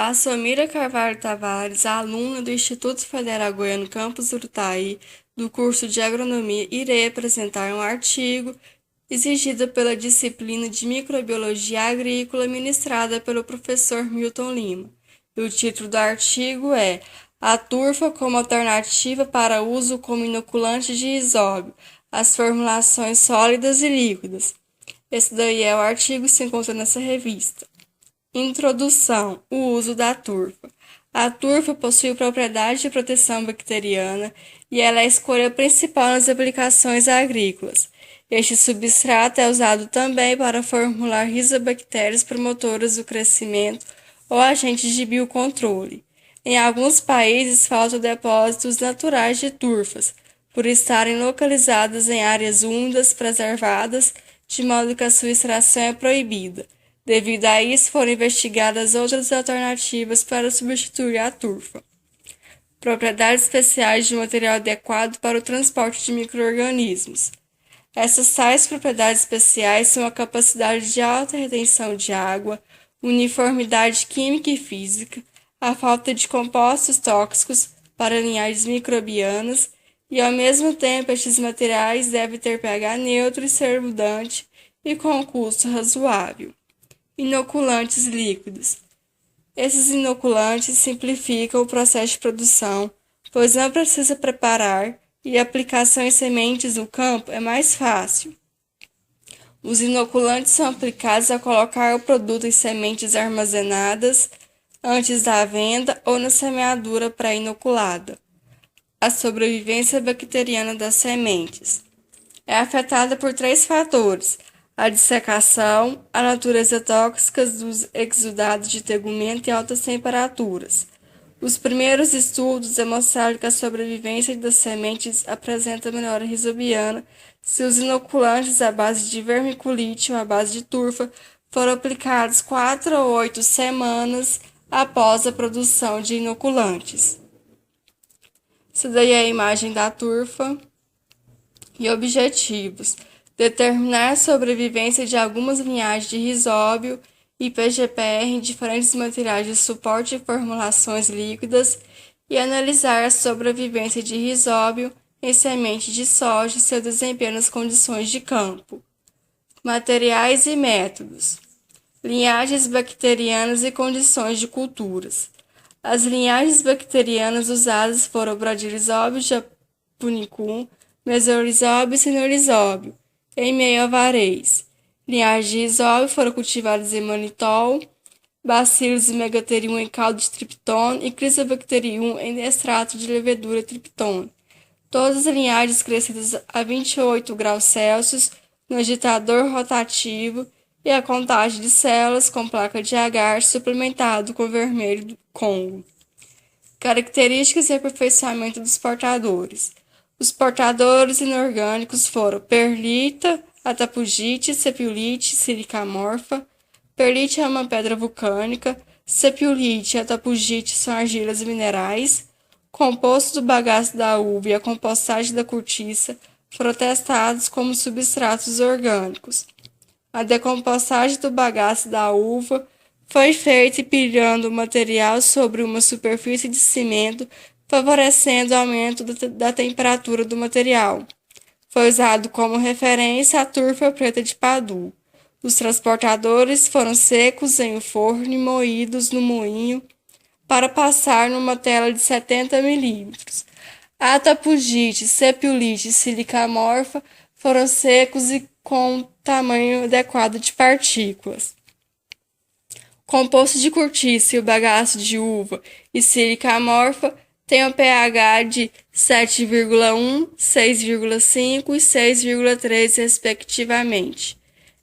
Olá, sou Mira Carvalho Tavares, aluna do Instituto Federal Goiano Campus Urutaí, do curso de Agronomia. Irei apresentar um artigo exigido pela disciplina de Microbiologia Agrícola ministrada pelo professor Milton Lima. E o título do artigo é A turfa como alternativa para uso como inoculante de risóbio, as formulações sólidas e líquidas. Esse daí é o artigo que se encontra nessa revista. Introdução: o uso da turfa. A turfa possui propriedade de proteção bacteriana e ela é a escolha principal nas aplicações agrícolas. Este substrato é usado também para formular rizobactérias promotoras do crescimento ou agentes de biocontrole. Em alguns países faltam depósitos naturais de turfas, por estarem localizadas em áreas úmidas preservadas, de modo que a sua extração é proibida. Devido a isso, foram investigadas outras alternativas para substituir a turfa. Propriedades especiais de um material adequado para o transporte de micro-organismos. Essas tais propriedades especiais são a capacidade de alta retenção de água, uniformidade química e física, a falta de compostos tóxicos para linhagens microbianas e, ao mesmo tempo, estes materiais devem ter pH neutro e ser abundante e com custo razoável. Inoculantes líquidos. Esses inoculantes simplificam o processo de produção, pois não precisa preparar e a aplicação em sementes no campo é mais fácil. Os inoculantes são aplicados ao colocar o produto em sementes armazenadas antes da venda ou na semeadura pré-inoculada. A sobrevivência bacteriana das sementes é afetada por 3 fatores: a dissecação, a natureza tóxica dos exudados de tegumento e altas temperaturas. Os primeiros estudos demonstraram que a sobrevivência das sementes apresenta melhora rizobiana se os inoculantes à base de vermiculite ou à base de turfa foram aplicados 4 a 8 semanas após a produção de inoculantes. Essa daí é a imagem da turfa e objetivos. Determinar a sobrevivência de algumas linhagens de risóbio e PGPR em diferentes materiais de suporte e formulações líquidas e analisar a sobrevivência de risóbio em semente de soja e seu desempenho nas condições de campo. Materiais e métodos. Linhagens bacterianas e condições de culturas. As linhagens bacterianas usadas foram Bradyrhizobio japonicum, Mesorizóbio e Cinorhizóbio, em meio a varez. Linhagens de risóbio foram cultivadas em manitol, Bacillus megaterium em caldo de triptone e Chrysobacterium em extrato de levedura triptone. Todas as linhagens crescidas a 28 graus Celsius no agitador rotativo e a contagem de células com placa de agar suplementado com vermelho do Congo. Características e aperfeiçoamento dos portadores. Os portadores inorgânicos foram perlita, atapugite, sepiolite, silicamorfa. Perlite é uma pedra vulcânica, sepiolite e atapugite são argilas minerais. Composto do bagaço da uva e a compostagem da cortiça foram testados como substratos orgânicos. A decompostagem do bagaço da uva foi feita empilhando o material sobre uma superfície de cimento, favorecendo o aumento da temperatura do material. Foi usado como referência a turfa preta de Padu. Os transportadores foram secos em um forno e moídos no moinho para passar numa tela de 70 milímetros. A atapugite, sepiolite e silicamorfa foram secos e com tamanho adequado de partículas. Composto de cortiça e o bagaço de uva e silicamorfa tem um pH de 7,1, 6,5 e 6,3 respectivamente,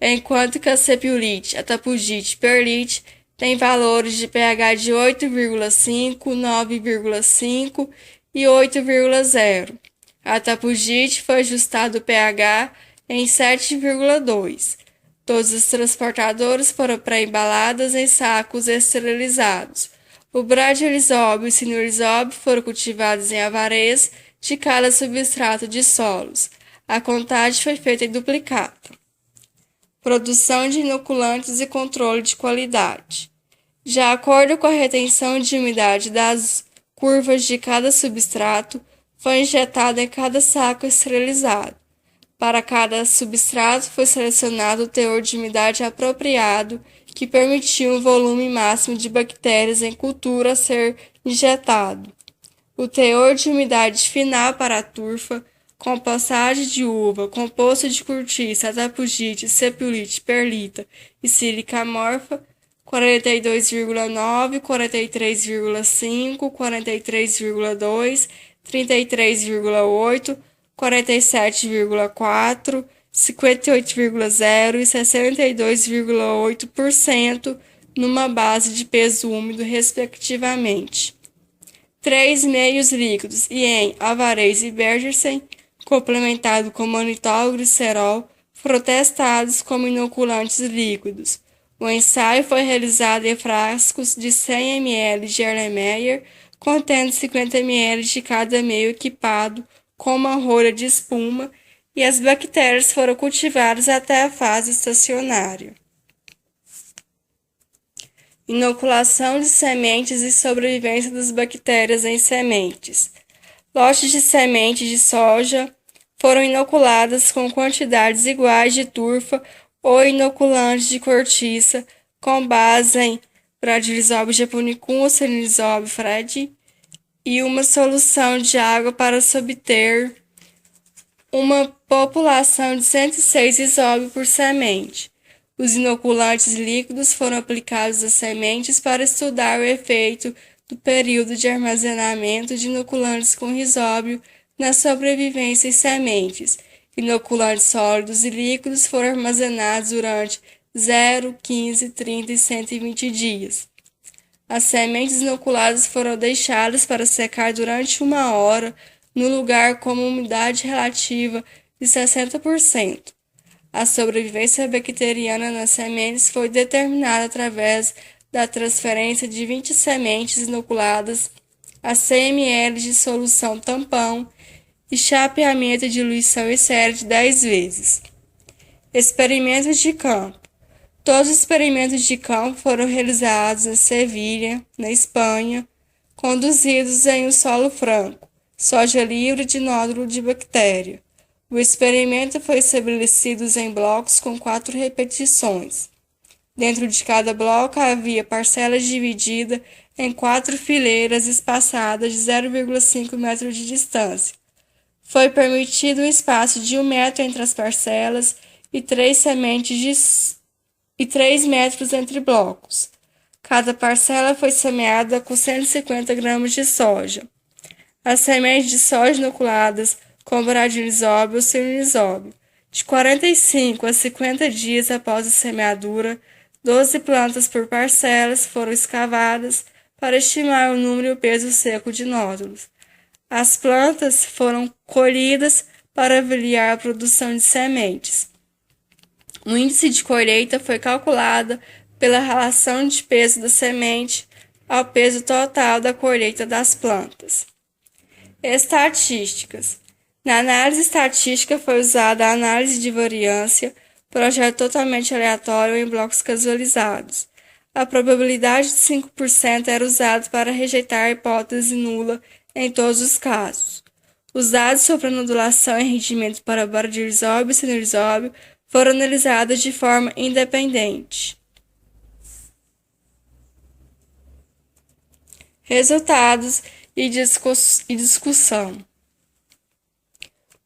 enquanto que a sepiolite, atapugite e perlite têm valores de pH de 8,5, 9,5 e 8,0. A atapugite foi ajustado o pH em 7,2. Todos os transportadores foram pré-embalados em sacos esterilizados. O Bradyrhizóbio e Cinorhizóbio foram cultivados em avarez de cada substrato de solos. A contagem foi feita em duplicata. Produção de inoculantes e controle de qualidade. De acordo com a retenção de umidade das curvas de cada substrato, foi injetado em cada saco esterilizado. Para cada substrato foi selecionado o teor de umidade apropriado, que permitia um volume máximo de bactérias em cultura a ser injetado. O teor de umidade final para a turfa, compostagem de uva, composto de cortiça, tapugite, sepulite, perlita e sílica amorfa, 42,9, 43,5, 43,2, 33,8, 47,4, 58,0 e 62,8% numa base de peso úmido, respectivamente. 3 meios líquidos e em Alvarez e Bergersen, complementado com manitol e glicerol, foram testados como inoculantes líquidos. O ensaio foi realizado em frascos de 100 ml de Erlenmeyer, contendo 50 ml de cada meio equipado com uma rolha de espuma, e as bactérias foram cultivadas até a fase estacionária. Inoculação de sementes e sobrevivência das bactérias em sementes. Lotes de sementes de soja foram inoculadas com quantidades iguais de turfa ou inoculantes de cortiça com base em Bradyrhizobio japonicum ou Cenirizobio fredi e uma solução de água para se obter uma população de 106 isóbio por semente. Os inoculantes líquidos foram aplicados às sementes para estudar o efeito do período de armazenamento de inoculantes com risóbio na sobrevivência em sementes. Inoculantes sólidos e líquidos foram armazenados durante 0, 15, 30 e 120 dias. As sementes inoculadas foram deixadas para secar durante 1 hora no lugar com uma umidade relativa de 60%. A sobrevivência bacteriana nas sementes foi determinada através da transferência de 20 sementes inoculadas a 100 ml de solução tampão e chapeamento e diluição em série de 10 vezes. Experimentos de campo. Todos os experimentos de campo foram realizados em Sevilha, na Espanha, conduzidos em um solo franco, soja livre de nódulo de bactéria. O experimento foi estabelecido em blocos com 4 repetições. Dentro de cada bloco havia parcelas divididas em 4 fileiras espaçadas de 0,5 metro de distância. Foi permitido um espaço de 1 metro entre as parcelas e 3 metros entre blocos. Cada parcela foi semeada com 150 gramas de soja. As sementes de soja inoculadas com bradyrhizobio ou cenirizobio. De 45 a 50 dias após a semeadura, 12 plantas por parcelas foram escavadas para estimar o número e o peso seco de nódulos. As plantas foram colhidas para avaliar a produção de sementes. O índice de colheita foi calculado pela relação de peso da semente ao peso total da colheita das plantas. Estatísticas. Na análise estatística foi usada a análise de variância, projeto totalmente aleatório em blocos casualizados. A probabilidade de 5% era usada para rejeitar a hipótese nula em todos os casos. Os dados sobre a nodulação e rendimento para bradyrhizobio e cenirizobio foram analisados de forma independente. Resultados e discussão.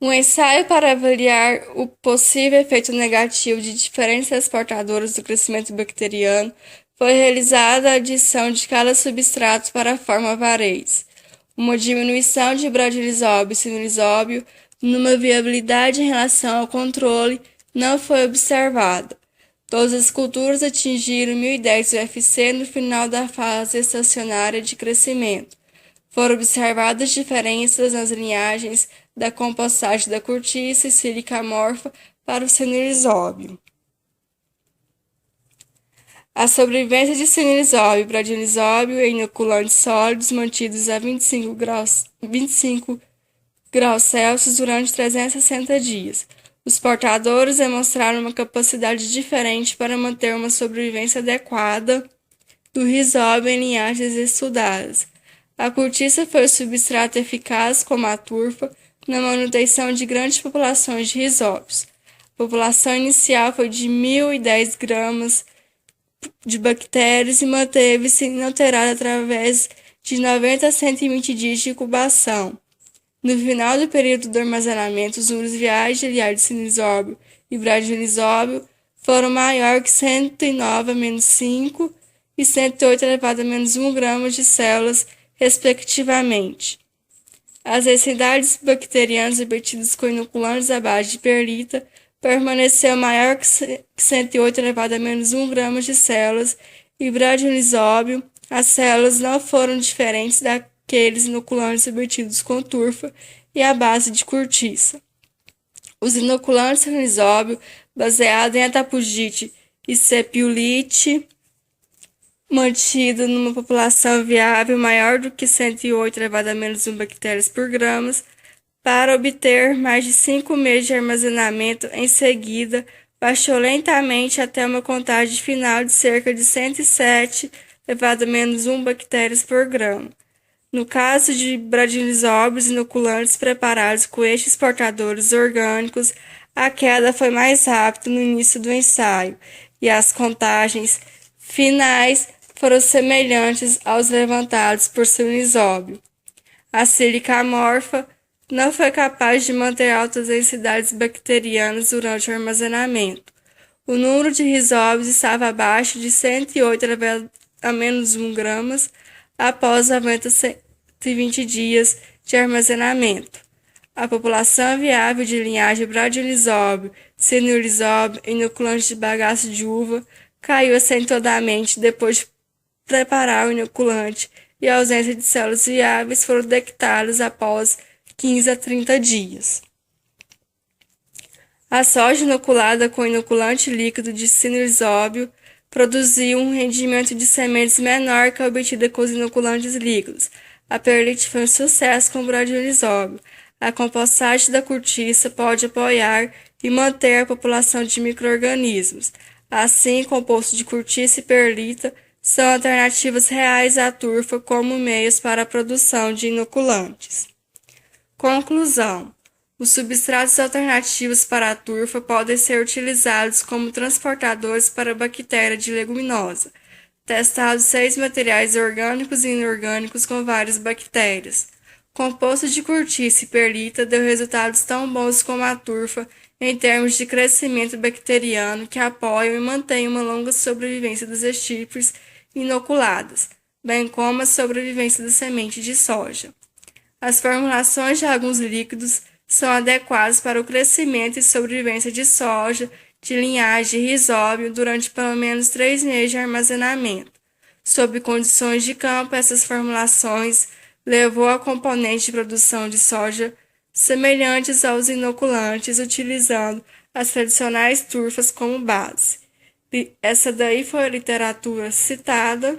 Um ensaio para avaliar o possível efeito negativo de diferentes transportadoras do crescimento bacteriano foi realizada a adição de cada substrato para a forma Alvarez. Uma diminuição de bradyrhizobio e cenirizobio numa viabilidade em relação ao controle não foi observada. Todas as culturas atingiram 1010 UFC no final da fase estacionária de crescimento. Foram observadas diferenças nas linhagens da compostagem da cortiça e sílica amorfa para o cenirizobio. A sobrevivência de cenirizobio e bradyrhizobio em inoculantes sólidos mantidos a 25 graus Celsius durante 360 dias. Os portadores demonstraram uma capacidade diferente para manter uma sobrevivência adequada do rizóbio em linhagens estudadas. A cortiça foi o substrato eficaz, como a turfa, na manutenção de grandes populações de rizóbios. A população inicial foi de 1.010 gramas de bactérias e manteve-se inalterada através de 90 a 120 dias de incubação. No final do período do armazenamento, os números viais de Liardisíbio e Bradisíbio foram maior que 109 a menos 5 e 108 elevado a menos 1 grama de células, respectivamente. As densidades bacterianas obtidas com inoculantes à base de perlita permaneceu maior que 108 elevado a menos 1 grama de células e Bradisíbio. As células não foram diferentes daqueles inoculantes obtidos com turfa e à base de cortiça. Os inoculantes rizóbio, baseados em atapugite e cepiolite, mantido numa população viável maior do que 108 elevado a menos 1 bactérias por gramas, para obter mais de 5 meses de armazenamento. Em seguida, baixou lentamente até uma contagem final de cerca de 107 elevado a menos 1 bactérias por grama. No caso de bradisíbios inoculantes preparados com estes portadores orgânicos, a queda foi mais rápida no início do ensaio e as contagens finais foram semelhantes aos levantados por Rizóbio. A sílica amorfa não foi capaz de manter altas densidades bacterianas durante o armazenamento. O número de rizóbios estava abaixo de 108 a menos 1 gramas após 90 a 120 dias de armazenamento. A população viável de linhagem Bradisíbio, Rizóbio e inoculante de bagaço de uva caiu acentuadamente depois de preparar o inoculante e a ausência de células viáveis foram detectadas após 15 a 30 dias. A soja inoculada com inoculante líquido de Rizóbio produziu um rendimento de sementes menor que a obtida com os inoculantes líquidos. A perlite foi um sucesso com o Bradisíbio. A compostagem da cortiça pode apoiar e manter a população de micro-organismos. Assim, composto de cortiça e perlita são alternativas reais à turfa como meios para a produção de inoculantes. Conclusão: os substratos alternativos para a turfa podem ser utilizados como transportadores para a bactéria de leguminosa. Testados 6 materiais orgânicos e inorgânicos com várias bactérias. Composto de cortiça e perlita deu resultados tão bons como a turfa em termos de crescimento bacteriano que apoiam e mantêm uma longa sobrevivência das estirpes inoculadas, bem como a sobrevivência da semente de soja. As formulações de alguns líquidos são adequadas para o crescimento e sobrevivência de soja de linhagem de rizóbio durante pelo menos 3 meses de armazenamento. Sob condições de campo, essas formulações levou a componentes de produção de soja semelhantes aos inoculantes, utilizando as tradicionais turfas como base. Essa daí foi a literatura citada.